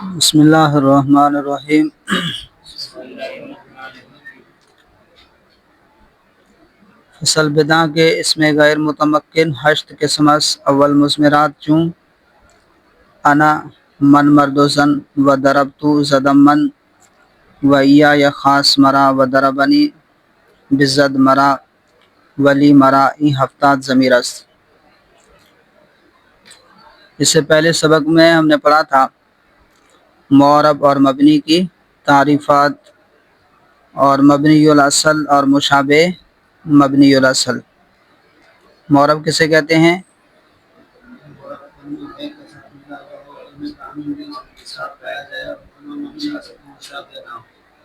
بسم اللہ الرحمن الرحیم۔ فصل بداں کے اس میں غیر متمکن حشت قسمس اول مضمرات چوں انا من مردوزن و دربتو زدمن و یا خاص مرا و دربنی بزد مرا ولی مرا ای ہفتات ضمیر است۔ اس سے پہلے سبق میں ہم نے پڑھا تھا معرب اور مبنی کی تعریفات اور مبنی الاصل اور مشابہ مبنی الاصل۔ معرب کسے کہتے ہیں؟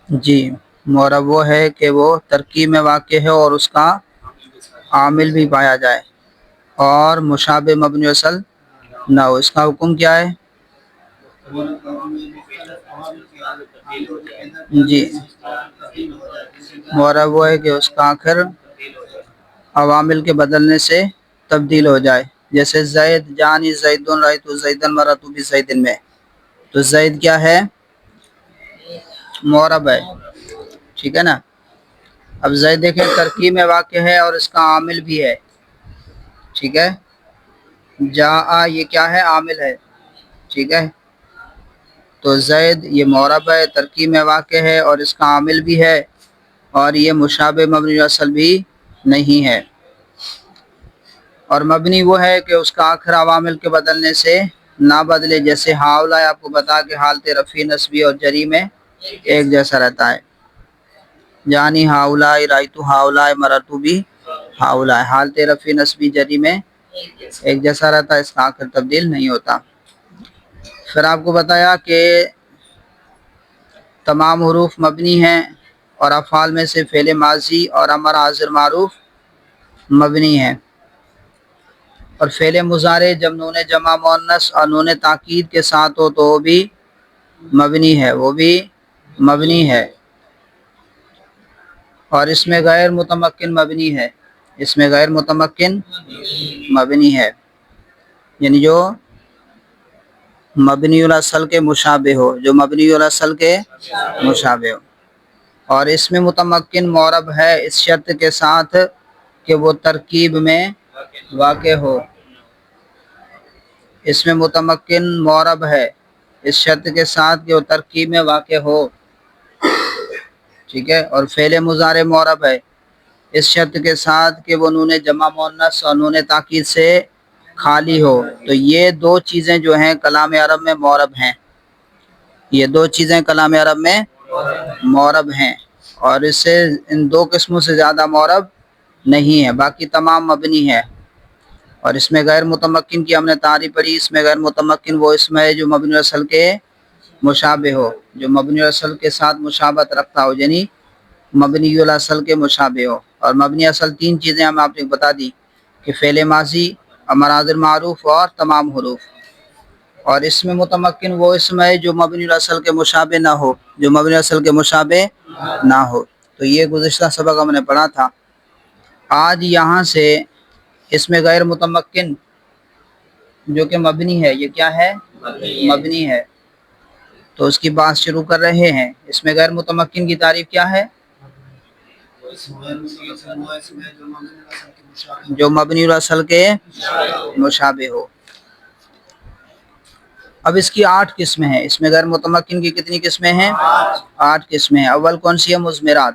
جی، معرب وہ ہے کہ وہ ترکیب میں واقع ہے اور اس کا عامل بھی پایا جائے، اور مشابہ مبنی الاصل نہ ہو۔ اس کا حکم کیا ہے؟ جی، معرب وہ ہے کہ اس کا آخر عوامل کے بدلنے سے تبدیل ہو جائے، جیسے زید جانی زیدن رأیت زیدن مررت بزیدن میں، تو زید کیا ہے؟ معرب ہے، ٹھیک ہے نا۔ اب زید دیکھیں ترکیب میں واقع ہے اور اس کا عامل بھی ہے، ٹھیک ہے۔ جاء یہ کیا ہے؟ عامل ہے، ٹھیک ہے۔ تو زید یہ معرب ہے، ترکیب میں واقع ہے اور اس کا عامل بھی ہے، اور یہ مشابہ مبنی اصل بھی نہیں ہے۔ اور مبنی وہ ہے کہ اس کا آخر عوامل کے بدلنے سے نہ بدلے، جیسے ہاؤلا آپ کو بتا کہ حالت رفع نصبی اور جری میں ایک جیسا رہتا ہے۔ جانی ہاؤلا رایتو ہاؤلا مررتو بھی ہاؤلا، حالت رفع نصبی جری میں ایک جیسا رہتا ہے، اس کا آخر تبدیل نہیں ہوتا۔ پھر آپ کو بتایا کہ تمام حروف مبنی ہیں، اور افعال میں سے فعل ماضی اور امر حاضر معروف مبنی ہیں، اور فعل مضارع جب نون جمع مؤنث اور نون تاکید کے ساتھ ہو تو وہ بھی مبنی ہے، وہ بھی مبنی ہے۔ اور اس میں غیر متمکن مبنی ہے، اس میں غیر متمکن مبنی ہے، یعنی جو مبنی الاصل کے مشابہ ہو، جو مبنی الاصل کے مشابہ ہو۔ اور اس میں متمکن معرب ہے اس شرط کے ساتھ کہ وہ ترکیب میں واقع ہو۔ اس میں متمکن معرب ہے اس شرط کے ساتھ کہ وہ ترکیب میں واقع ہو، ٹھیک ہے۔ اور فعل مضارع معرب ہے اس شرط کے ساتھ کہ وہ نون جمع مؤنث اور نون تاکید سے خالی ہو۔ تو یہ دو چیزیں جو ہیں کلام عرب میں معرب ہیں، یہ دو چیزیں کلام عرب میں معرب ہیں، اور اس سے ان دو قسموں سے زیادہ معرب نہیں ہے، باقی تمام مبنی ہے۔ اور اس میں غیر متمکن کی ہم نے تعریف پڑھی، اس میں غیر متمکن وہ اسم ہے جو مبنی الاصل کے مشابہ ہو، جو مبنی الاصل کے ساتھ مشابہت رکھتا ہو، یعنی مبنی الاصل کے مشابہ ہو۔ اور مبنی اصل تین چیزیں ہم آپ نے بتا دی کہ فعل ماضی، امر حاضر معروف اور تمام حروف۔ اور اس میں متمکن وہ اسم ہے جو مبنی الاصل کے مشابہ نہ ہو، جو مبنی الاصل کے مشابہ نہ ہو۔ تو یہ گزشتہ سبق ہم نے پڑھا تھا۔ آج یہاں سے اس میں غیر متمکن جو کہ مبنی ہے، یہ کیا ہے؟ مبنی ہے، تو اس کی بات شروع کر رہے ہیں۔ اس میں غیر متمکن کی تعریف کیا ہے؟ جو مبنی الاصل کے مشابہ ہو۔ اب اس کی 8 قسمیں ہیں، اس میں غیر متمکن کی کتنی قسمیں ہیں؟ 8 قسمیں ہیں۔ اول کون سی ہے؟ مضمرات،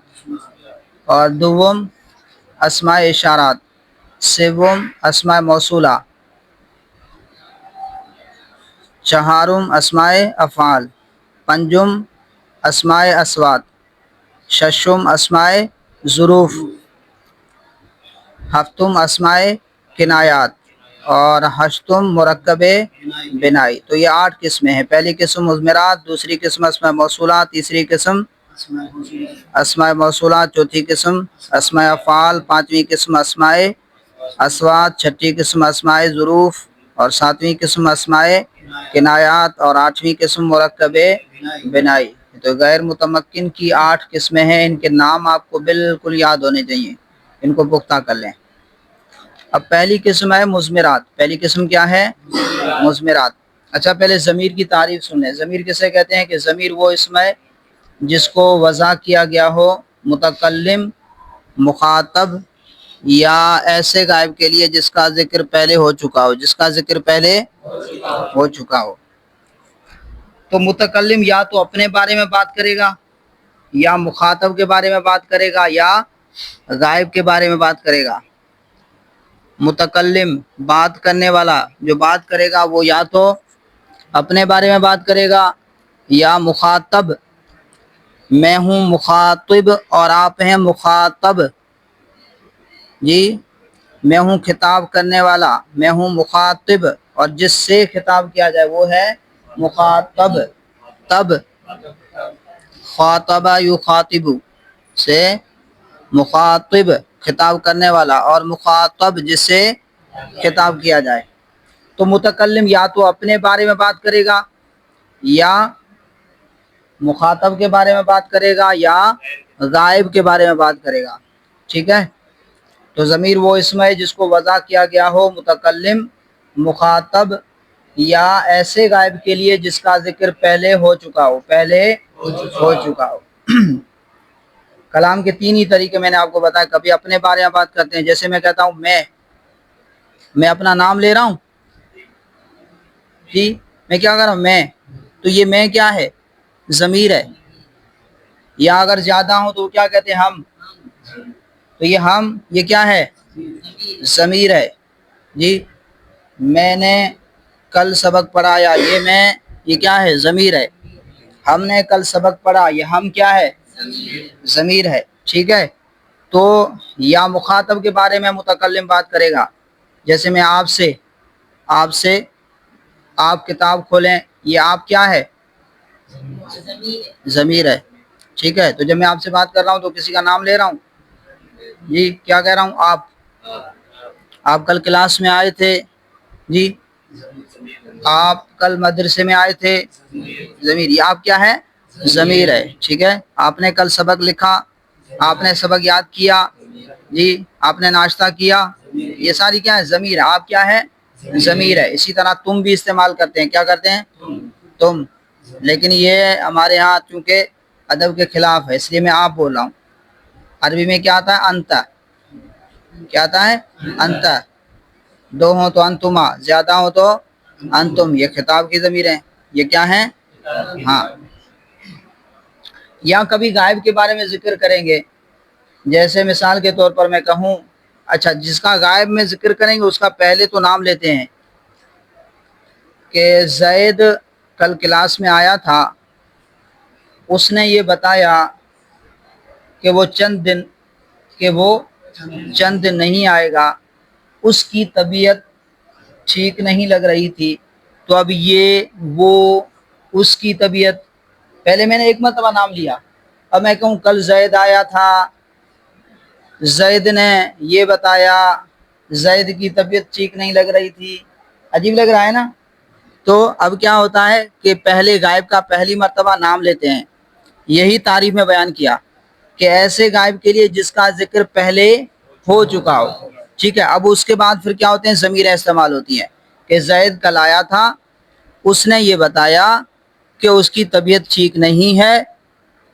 اور دوم اسماء اشارات، سوم اسماء موصولہ، چہارم اسماء افعال، پنجم اسماء اصوات، ششم اسماء ظروف، ہفتم اسماء کنایات، اور ہشتم مرکب بنائی۔ تو یہ 8 قسمیں ہیں۔ پہلی قسم مضمرات، دوسری قسم اسماء موصولات، تیسری قسم اسماء موصولات، چوتھی قسم اسماء افعال، پانچویں قسم اسماء اصوات، چھٹی قسم اسماء ظروف، اور ساتویں قسم اسماء کنایات، اور آٹھویں قسم مرکب بنائی۔ تو غیر متمکن کی 8 قسمیں ہیں، ان کے نام آپ کو بالکل یاد ہونے چاہیے، ان کو پختہ کر لیں۔ اب پہلی قسم ہے مضمرات۔ پہلی قسم کیا ہے؟ مضمرات۔ اچھا پہلے ضمیر کی تعریف سن لیں. ضمیر کسے کہتے ہیں؟ کہ ضمیر وہ اسم ہے جس کو وضع کیا گیا ہو متکلم، مخاطب یا ایسے غائب کے لیے جس کا ذکر پہلے ہو چکا ہو، جس کا ذکر پہلے ہو چکا ہو. تو متکلم یا تو اپنے بارے میں بات کرے گا، یا مخاطب کے بارے میں بات کرے گا، یا غائب کے بارے میں بات کرے گا. متکلم بات کرنے والا جو بات کرے گا وہ یا تو اپنے بارے میں بات کرے گا، یا مخاطب میں ہوں مخاطب اور آپ ہیں مخاطب. جی میں ہوں خطاب کرنے والا، میں ہوں مخاطب، اور جس سے خطاب کیا جائے وہ ہے مخاطب. تب خاطبہ یخاطب سے مخاطب خطاب کرنے والا، اور مخاطب جس سے خطاب کیا جائے. تو متکلم یا تو اپنے بارے میں بات کرے گا، یا مخاطب کے بارے میں بات کرے گا، یا غائب کے بارے میں بات کرے گا. ٹھیک ہے. تو ضمیر وہ اسم ہے جس کو وضع کیا گیا ہو متکلم، مخاطب یا ایسے غائب کے لیے جس کا ذکر پہلے ہو چکا ہو، پہلے ہو چکا ہو. کلام کے تین ہی طریقے میں نے آپ کو بتایا. کبھی اپنے بارے میں بات کرتے ہیں، جیسے میں کہتا ہوں میں اپنا نام لے رہا ہوں. جی میں کیا کر رہا ہوں؟ میں. تو یہ میں کیا ہے؟ ضمیر ہے. یا اگر زیادہ ہوں تو کیا کہتے ہیں؟ ہم. تو یہ ہم یہ کیا ہے؟ ضمیر ہے. جی میں نے کل سبق پڑھایا، یہ میں یہ کیا ہے؟ ضمیر ہے. ہم نے کل سبق پڑھا، یہ ہم کیا ہے؟ ضمیر ہے. ٹھیک ہے. تو یا مخاطب کے بارے میں متکلم بات کرے گا، جیسے میں آپ سے آپ کتاب کھولیں، یہ آپ کیا ہے؟ ضمیر ہے. ٹھیک ہے. تو جب میں آپ سے بات کر رہا ہوں تو کسی کا نام لے رہا ہوں. جی کیا کہہ رہا ہوں؟ آپ کل کلاس میں آئے تھے. جی آپ کل مدرسے میں آئے تھے. ضمیر. یہ آپ کیا ہے؟ ضمیر ہے. ٹھیک ہے. آپ نے کل سبق لکھا، آپ نے سبق یاد کیا، جی آپ نے ناشتہ کیا، یہ ساری کیا ہے؟ ضمیر ہے. آپ کیا ہے؟ ضمیر ہے. اسی طرح تم بھی استعمال کرتے ہیں. کیا کرتے ہیں؟ تم. لیکن یہ ہمارے ہاں چونکہ ادب کے خلاف ہے، اس لیے میں آپ بول رہا ہوں. عربی میں کیا آتا ہے؟ انت. کیا آتا ہے؟ انت. دو ہوں تو انتما، زیادہ ہوں تو انتم. یہ خطاب کی ضمیر ہیں. یہ کیا ہیں؟ ہاں. یا کبھی غائب کے بارے میں ذکر کریں گے، جیسے مثال کے طور پر میں کہوں، اچھا جس کا غائب میں ذکر کریں گے اس کا پہلے تو نام لیتے ہیں کہ زید کل کلاس میں آیا تھا، اس نے یہ بتایا کہ وہ چند دن نہیں آئے گا، اس کی طبیعت ٹھیک نہیں لگ رہی تھی. تو اب یہ وہ اس کی طبیعت، پہلے میں نے ایک مرتبہ نام لیا، اب میں کہوں کل زید آیا تھا، زید نے یہ بتایا، زید کی طبیعت ٹھیک نہیں لگ رہی تھی. عجیب لگ رہا ہے نا؟ تو اب کیا ہوتا ہے کہ پہلے غائب کا پہلی مرتبہ نام لیتے ہیں. یہی تعریف میں بیان کیا کہ ایسے غائب کے لیے جس کا ذکر پہلے ہو چکا ہو. ٹھیک ہے. اب اس کے بعد پھر کیا ہوتے ہیں؟ ضمیریں استعمال ہوتی ہیں کہ زید کل آیا تھا، اس نے یہ بتایا کہ اس کی طبیعت ٹھیک نہیں ہے.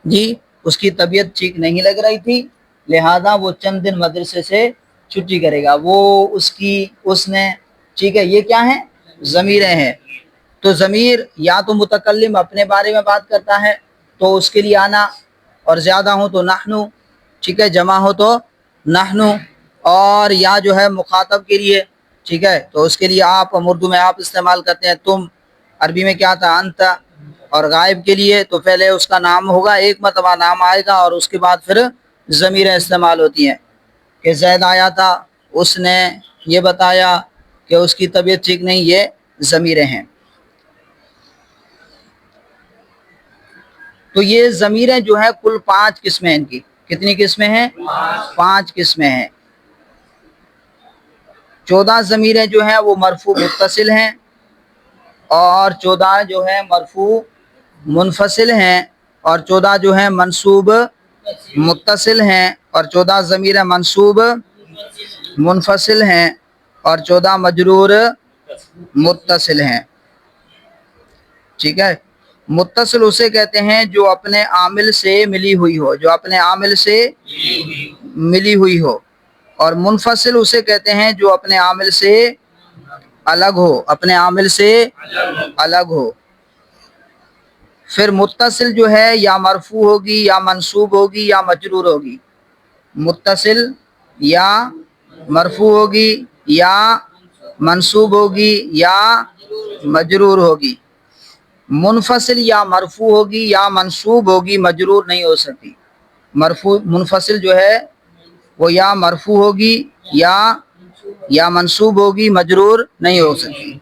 جی اس کی طبیعت ٹھیک نہیں لگ رہی تھی، لہذا وہ چند دن مدرسے سے چھٹی کرے گا. اس نے. ٹھیک ہے. یہ کیا ہیں؟ ضمیریں ہیں. تو ضمیر یا تو متکلم اپنے بارے میں بات کرتا ہے تو اس کے لیے آنا، اور زیادہ ہو تو نحنو. ٹھیک ہے. جمع ہو تو نحنو. اور یا جو ہے مخاطب کے لیے، ٹھیک ہے، تو اس کے لیے آپ، اردو میں آپ استعمال کرتے ہیں تم، عربی میں کیا تھا؟ انت. اور غائب کے لیے تو پہلے اس کا نام ہوگا، ایک مرتبہ نام آئے گا، اور اس کے بعد پھر ضمیریں استعمال ہوتی ہیں کہ زید آیا تھا، اس نے یہ بتایا کہ اس کی طبیعت ٹھیک نہیں. یہ ضمیریں ہیں. تو یہ ضمیریں جو ہیں کل 5 قسمیں ان کی. کتنی قسمیں ہیں؟ 5 قسمیں ہیں. 14 ضمیریں جو ہیں وہ مرفوع متصل ہیں، اور 14 جو ہیں مرفوع منفصل ہیں، اور 14 جو ہیں منصوب متصل ہیں، اور 14 ضمیریں منصوب منفصل ہیں، اور 14 مجرور متصل ہیں. ٹھیک ہے. متصل اسے کہتے ہیں جو اپنے عامل سے ملی ہوئی ہو، جو اپنے عامل سے ملی ہوئی ہو. اور منفصل اسے کہتے ہیں جو اپنے عامل سے الگ ہو، اپنے عامل سے الگ ہو. پھر متصل جو ہے یا مرفوع ہوگی یا منصوب ہوگی یا مجرور ہوگی. متصل یا مرفوع ہوگی یا منصوب ہوگی یا مجرور ہوگی. منفصل یا مرفوع ہوگی یا منصوب ہوگی، مجرور نہیں ہو سکتی. منفصل جو ہے وہ یا مرفوع ہوگی یا منصوب ہوگی، مجرور نہیں ہو سکتی.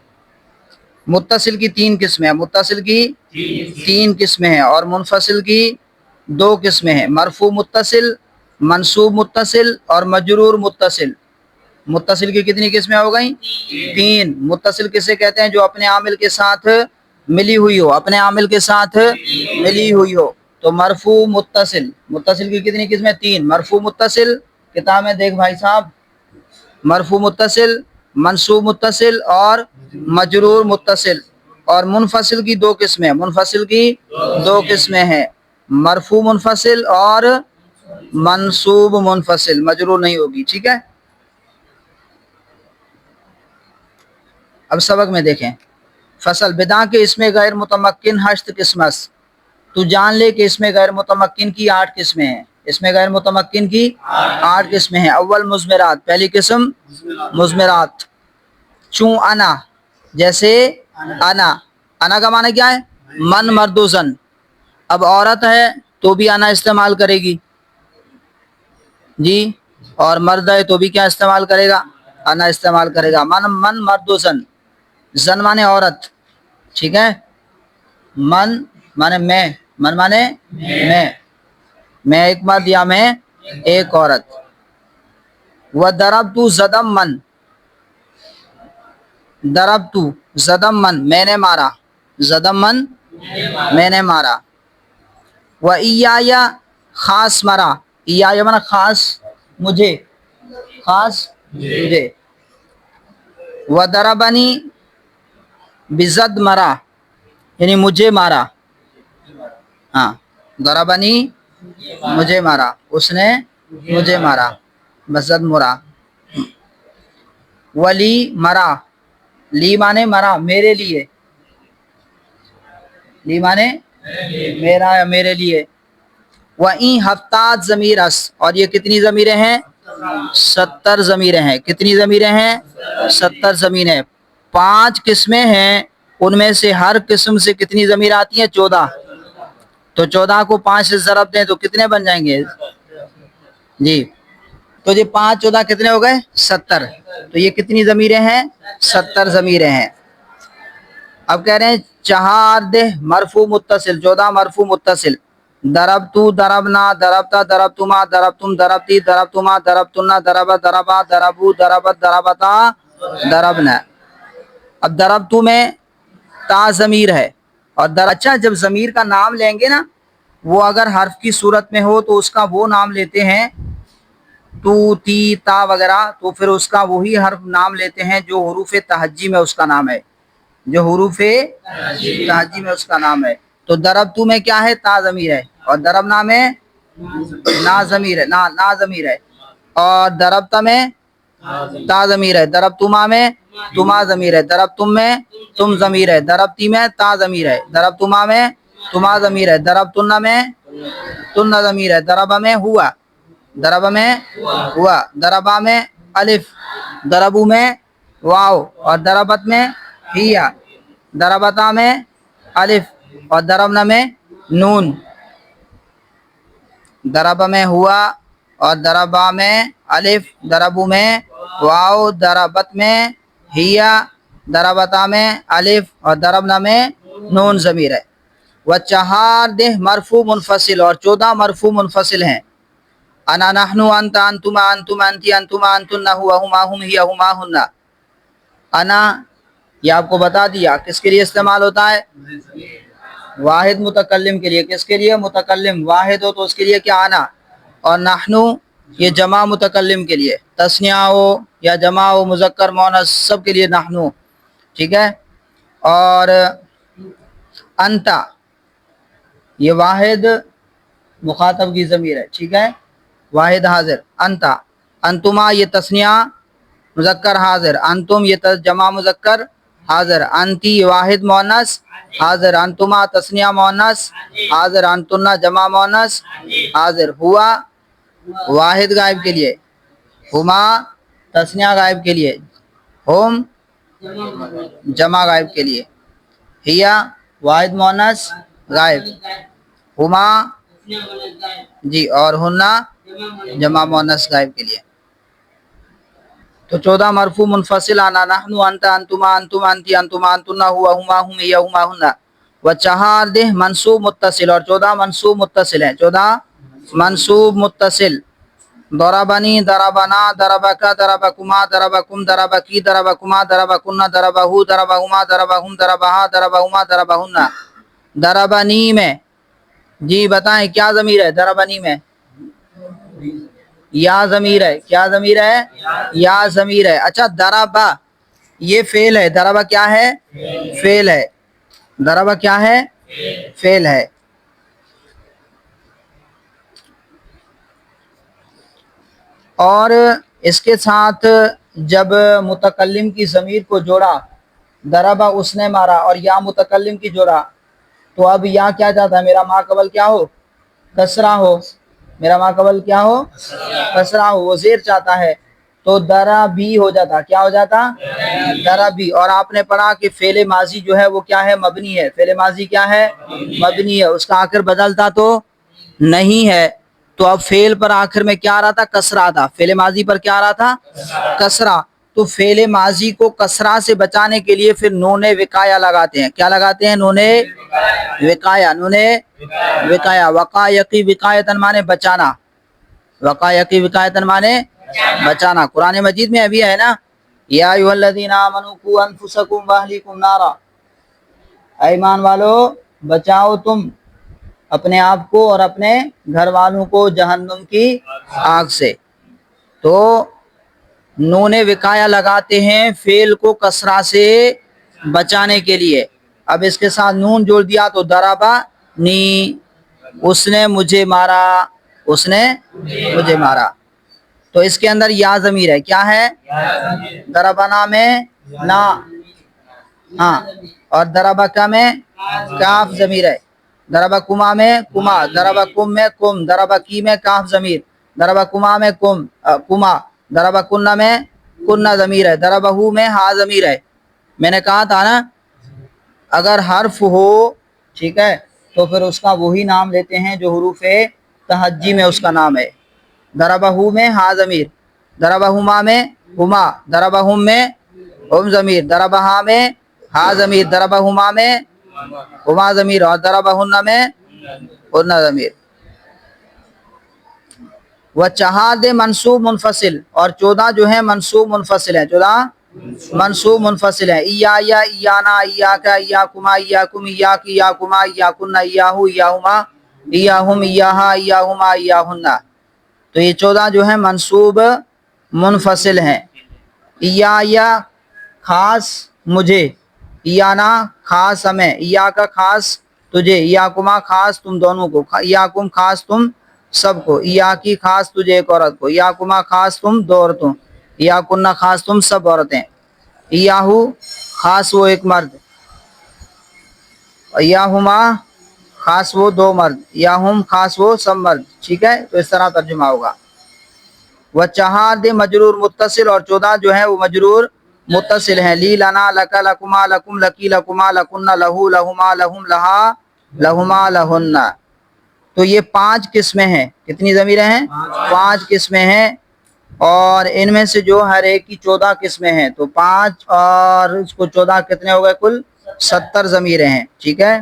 متصل کی 3 قسمیں ہیں، متصل کی 3 قسمیں ہیں، اور منفصل کی 2 قسمیں ہیں. مرفوع متصل، منصوب متصل اور مجرور متصل. متصل کی کتنی قسمیں ہو گئیں؟ 3. متصل کسے کہتے ہیں جو اپنے عامل کے ساتھ ملی ہوئی ہو، اپنے عامل کے ساتھ ملی ہوئی ہو. تو مرفوع متصل، متصل کی کتنی قسمیں؟ 3. مرفوع متصل، کتاب میں دیکھ بھائی صاحب، مرفوع متصل، منصوب متصل اور مجرور متصل. اور منفصل کی 2 قسمیں، منفصل کی 2 قسمیں ہیں، مرفوع منفصل اور منصوب منفصل، مجرور نہیں ہوگی. ٹھیک ہے. اب سبق میں دیکھیں. فصل بدا کے اس میں غیر متمکن 8 قسمت. تو جان لے کہ اس میں غیر متمکن کی 8 قسمیں ہیں، اس میں غیر متمکن کی 8 قسمیں ہیں. اول مضمرات، پہلی قسم مضمرات. چون انا، جیسے انا، انا کا معنی کیا ہے؟ من، مرد و زن. اب عورت ہے تو بھی انا استعمال کرے گی جی، اور مرد ہے تو بھی کیا استعمال کرے گا؟ انا استعمال کرے گا. من مرد و زن. زن مانے عورت، ٹھیک ہے. من مانے میں، من مانے میں ایک مرد یا میں ایک عورت. وَضَرَبْتُ زَدَم من، ضربتو زدم من، میں نے مارا، زدم من میں نے مارا. وَإِيَّایَ خاص مرا، ایایا مانا خاص مجھے، خاص مجھے. وَضَرَبَنِي بِزَد مرا، یعنی مجھے مارا. ہاں، ضربنی مجھے مارا، اس نے مجھے مارا، بزد مرا. ولی مرا، لی مانے مرا، میرے لیے، لی مانے میرا یا میرے لیے. وَإِن ہفتات ضمیر اس، اور یہ کتنی ضمیریں ہیں؟ 70 ضمیریں ہیں. کتنی ضمیریں ہیں؟ 70 ضمیریں. 5 قسمیں ہیں، ان میں سے ہر قسم سے کتنی ضمیر آتی ہیں؟ 14. تو 14 کو 5 سے ضرب دیں تو کتنے بن جائیں گے جی؟ تو یہ 5 14 کتنے ہو گئے؟ 70. تو یہ کتنی ضمیریں ہیں؟ 70 ضمیریں ہیں. اب کہہ رہے ہیں چہار دہ مرفوع متصل، 14 مرفوع متصل. ضربتو، ضربنا، ضربتا، ضربتما، ضربتم، ضربتی، ضربتما، ضربتنا، ضربا، ضربا، ضربو، ضربت، ضربتا، ضربنا. اب ضربتو میں تا ضمیر ہے، اور اچھا جب ضمیر کا نام لیں گے نا، وہ اگر حرف کی صورت میں ہو تو اس کا وہ نام لیتے ہیں تو، تی، تا وغیرہ، تو پھر اس کا وہی حرف نام لیتے ہیں جو حروف تہجی میں اس کا نام ہے، جو حروف تہجی میں اس کا نام ہے. تو ضربتو میں کیا ہے؟ تا ضمیر ہے، اور ضربنا میں نا ضمیر ہے، نا ضمیر ہے. اور ضربتا میں تا ضمیر ہے. ضربتما میں تما ضمیر ہے. ضربتم میں تم ضمیر ہے. ضربتی میں تا ضمیر ہے. ضربتما میں تما ضمیر ہے. ضربتن میں تن ضمیر ہے. ضربا میں ہوا، ضربا میں ہوا. ضربا میں الف، ضربو میں واو، اور ضربت میں ہیا. ضربتا میں الف اور ضربنا میں نون. ضربا میں ہوا اور ضربا میں الف، ضربو میں واو، ضربت میں ہیا، ضربتا میں الف اور ضربنا میں نون ضمیر ہے. وچہار دہ مرفوع منفصل، اور 14 مرفوع منفصل ہیں. انا، نحنو، انت، انتما، انتم، انتی، انتما، انتن، ہوا، ہما، ہم، ہی، ہما، ہن. انا یہ آپ کو بتا دیا کس کے لیے استعمال ہوتا ہے؟ واحد متکلم کے لیے. کس کے لیے؟ متکلم واحد ہو تو اس کے لیے کیا؟ انا. اور نحنو یہ جمع متکلم کے لیے، تثنیہ ہو یا جمع ہو، مذکر مؤنث، سب کے لیے نحنو. ٹھیک ہے. اور انتا یہ واحد مخاطب کی ضمیر ہے، ٹھیک ہے، واحد حاضر انتا. انتما یہ تثنیہ مذکر حاضر، انتم یہ جمع مذکر حاضر، انتی یہ واحد مؤنث حاضر، انتما تثنیہ مؤنث حاضر، انتنا جمع مؤنث حاضر. ہوا واحد غائب کے لیے، ہما تثنیہ غائب کے لیے، ہم جمع غائب کے لیے، ہیا واحد مؤنث غائب، ہما جی اور ہننا جمع مؤنث غائب کے لیے. تو 14 مرفوع منفصل آنا نحن انت انتما انتم انتی انتما انتنا ہوا ہما ہم یا ہما ہننا. و 14 منصوب متصل، اور 14 منصوب متصل ہیں. 14 منصوب متصل، ضربنی ضربنا ضربک ضربکما ضربکم ضربکی ضربکما ضربکن ضربہو ضربہما ضربہم ضربہا ضربہما ضربہن. ضربنی میں جی بتائیں کیا ضمیر ہے ضربنی میں؟ یا ضمیر ہے. کیا ضمیر ہے؟ یا ضمیر ہے. اچھا ضربا یہ فعل ہے، ضربا کیا ہے؟ فعل ہے. ضربا کیا ہے؟ فعل ہے. اور اس کے ساتھ جب متکلم کی ضمیر کو جوڑا، ضربا اس نے مارا، اور یا متکلم کی جوڑا، تو اب یا کیا چاہتا ہے؟ میرا ما قبل کیا ہو؟ کسرہ ہو. میرا ما قبل کیا ہو؟ کسرہ ہو. وہ زیر چاہتا ہے تو ضربی ہو جاتا. کیا ہو جاتا؟ ضربی. اور آپ نے پڑھا کہ فعل ماضی جو ہے وہ کیا ہے؟ مبنی ہے. فعل ماضی کیا ہے؟ مبنی ہے. اس کا آخر بدلتا تو نہیں ہے. تو اب فعل پر آخر میں کیا آ رہا تھا؟ کسرہ تھا. فعل ماضی پر کیا آ رہا تھا؟ کسرہ. تو فعل ماضی کو کسرہ سے بچانے کے لیے پھر نون وقایا لگاتے ہیں. کیا لگاتے ہیں؟ نون وقایا. نون وقایا. وقایقی وقایتن مانے بچانا. وقایقی وقایتن مانے بچانا. قرآن مجید میں ابھی ہے نا، یا ایھا الذین آمنوا قوا انفسکم واہلیکم نارا، ایمان والو بچاؤ تم اپنے آپ کو اور اپنے گھر والوں کو جہنم کی آگ سے. تو نون وقایا لگاتے ہیں فعل کو کسرہ سے بچانے کے لیے. اب اس کے ساتھ نون جوڑ دیا تو ضربا نی، اس نے مجھے مارا، اس نے مجھے مارا. تو اس کے اندر یا ضمیر ہے. کیا ہے؟ ضربنا میں نا، ہاں، اور ضربکا میں کاف ضمیر ہے. ضربکما میں کما، ضربکم میں کم، ضربکی میں کاف ضمیر، ضربکما میں کم کما، ضربکن میں کنہ ضمیر ہے، ضربہو میں ہا ضمیر ہے. میں نے کہا تھا نا اگر حرف ہو، ٹھیک ہے، تو پھر اس کا وہی نام لیتے ہیں جو حروف تہجی میں اس کا نام ہے. ضربہو میں ہا ضمیر، ضربہما میں ہما، ضربہم میں ہم ضمیر، ضربہا میں ہا ضمیر، ضربہما میں ہما ضمیر، اور ضربہن میں ہن ضمیر. وہ چہاد منصوب منفصل، اور 14 جو ہیں منصوب منفصل ہیں. 14 منصوب منفصل ہیں. ایا ایانا ایاکا ایاکما ایاکم ایاکی ایاکما ایاکن ایاہو ایاہما ایاہم ایاہا ایاہما ایاہن. تو یہ 14 جو ہیں منصوب منفصل ہیں. ایا خاص مجھے، ایانا خاص ہمیں، ایا کا خاص تجھے، ایاکما خاص تم دونوں کو، ایاکم خاص تم سب کو، ایا کی خاص تجھے ایک عورت کو، ایاکما خاص تم دو عورتوں، ایاکن خاص تم سب عورتیں، ایاہو خاص وہ ایک مرد، ایاہما خاص وہ دو مرد، ایاہم خاص وہ سب مرد. ٹھیک ہے، تو اس طرح ترجمہ ہوگا. وہ چہاد مجرور متصل، اور 14 جو ہیں وہ مجرور متصل ہیں. لی لنا لکا لکما لکم لکی لکما لکن لہو لہما لہم لہا لہما لہن. تو یہ 5 قسمیں ہیں. کتنی ضمیریں ہیں؟ 5 قسمیں ہیں. اور ان میں سے جو ہر ایک کی 14 قسمیں ہیں، تو 5 اور اس کو 14 کتنے ہو گئے؟ کل 70 ضمیریں ہیں. ٹھیک ہے،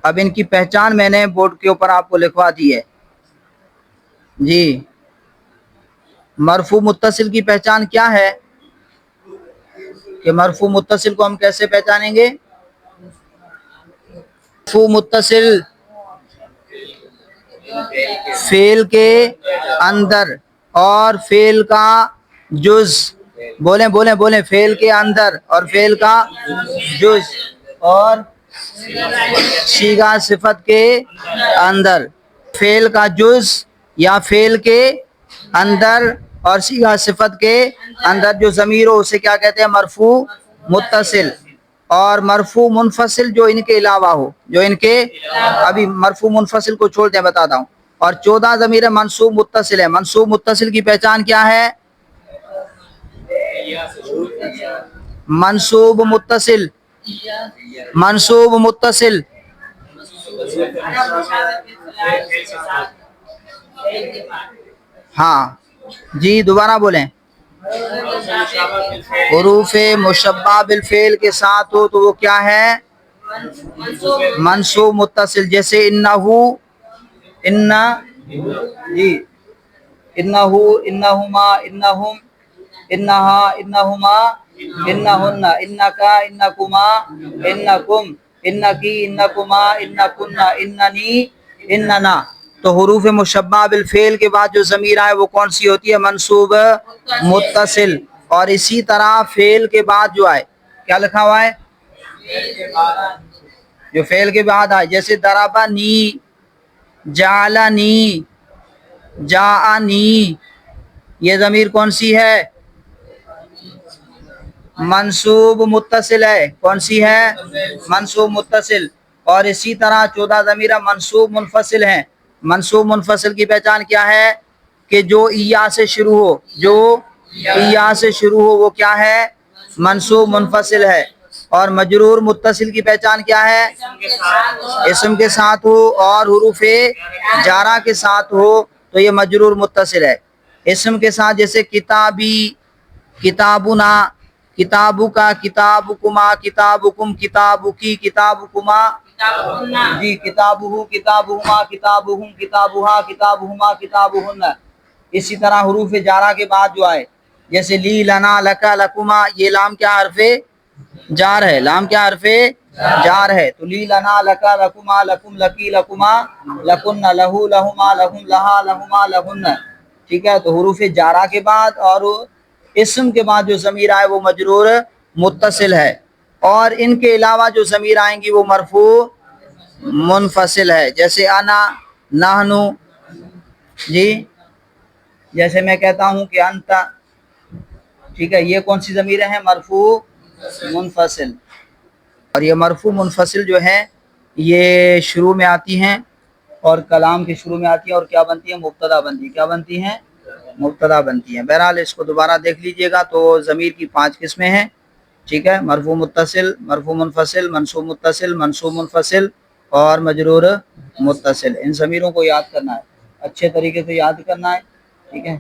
اب ان کی پہچان میں نے بورڈ کے اوپر آپ کو لکھوا دی ہے. جی، مرفوع متصل کی پہچان کیا ہے؟ کہ مرفوع متصل کو ہم کیسے پہچانیں گے؟ مرفوع متصل فعل کے اندر اور فعل کا جز بولیں بولیں بولیں، فعل کے اندر اور فعل کا جز اور صیغہ صفت کے اندر، فعل کا جز یا فعل کے اندر اور صیغہ صفت کے اندر جو ضمیر ہو اسے کیا کہتے ہیں؟ مرفوع متصل. اور مرفوع منفصل جو ان کے علاوہ ہو، جو ان کے، ابھی مرفوع منفصل کو چھوڑتے ہیں بتاتا ہوں. اور 14 ضمیر منصوب متصل ہے. منصوب متصل کی پہچان کیا ہے؟ منصوب متصل، منصوب متصل، ہاں جی دوبارہ بولیں. حروف مشبہ بالفعل کے ساتھ ہو تو وہ کیا ہے؟ منصوب متصل. جیسے انہو، انا، جی انہو، انہما، انہم، انہا، انہما، انہن، انکا، انکما، انکم، انکی، انکما، انکن، اننی، اننا. تو حروف مشبہ بالفعل کے بعد جو ضمیر آئے وہ کون سی ہوتی ہے؟ منصوب متصل. اور اسی طرح فعل کے بعد جو آئے، کیا لکھا ہوا ہے؟ جو فعل کے بعد آئے، جیسے ضربنی، جعلنی، جاءنی، یہ ضمیر کون سی ہے؟ منصوب متصل ہے. کون سی ہے؟ منصوب متصل. اور اسی طرح 14 ضمیر منصوب منفصل ہیں. منصوب منفصل کی پہچان کیا ہے؟ کہ جو ایا سے شروع ہو، جو ایا سے شروع ہو وہ کیا ہے؟ منصوب منفصل ہے. اور مجرور متصل کی پہچان کیا ہے؟ اسم کے ساتھ ہو اور حروف جارہ کے ساتھ ہو تو یہ مجرور متصل ہے. اسم کے ساتھ جیسے کتابی، کتابنا، کتابو کا، کتابکما، کتابکم، کتابکی، کتابکما، جی کتابہ، کتابہما، کتابہم، کتابہا، کتابہما، کتابہن. اسی طرح حروف جارہ کے بعد جو آئے، جیسے لی، لنا، لکا، لکما، یہ لام کیا حرف جار ہے؟ لام کیا حرف جار ہے. تو لی، لنا، لکا، لکما، لکم، لکی، لکما، لکن، لہو، لہما، لہم، لہا، لہما، لہن. ٹھیک ہے. تو حروف جارہ کے بعد اور اسم کے بعد جو ضمیر آئے وہ مجرور متصل ہے. اور ان کے علاوہ جو ضمیر آئیں گی وہ مرفوع منفصل ہے. جیسے انا، نحنو، جی جیسے میں کہتا ہوں کہ انت. ٹھیک ہے. یہ کون سی ضمیریں ہیں؟ مرفوع منفصل. اور یہ مرفوع منفصل جو ہے یہ شروع میں آتی ہیں اور کلام کے شروع میں آتی ہیں اور کیا بنتی ہیں؟ مبتدا بنتی ہیں. کیا بنتی ہیں؟ مبتدا بنتی ہیں. بہرحال اس کو دوبارہ دیکھ لیجئے گا. تو ضمیر کی 5 قسمیں ہیں. ٹھیک ہے. مرفوع متصل، مرفوع منفصل، منصوب متصل، منصوب منفصل اور مجرور متصل. ان ضمیروں کو یاد کرنا ہے، اچھے طریقے سے یاد کرنا ہے. ٹھیک ہے.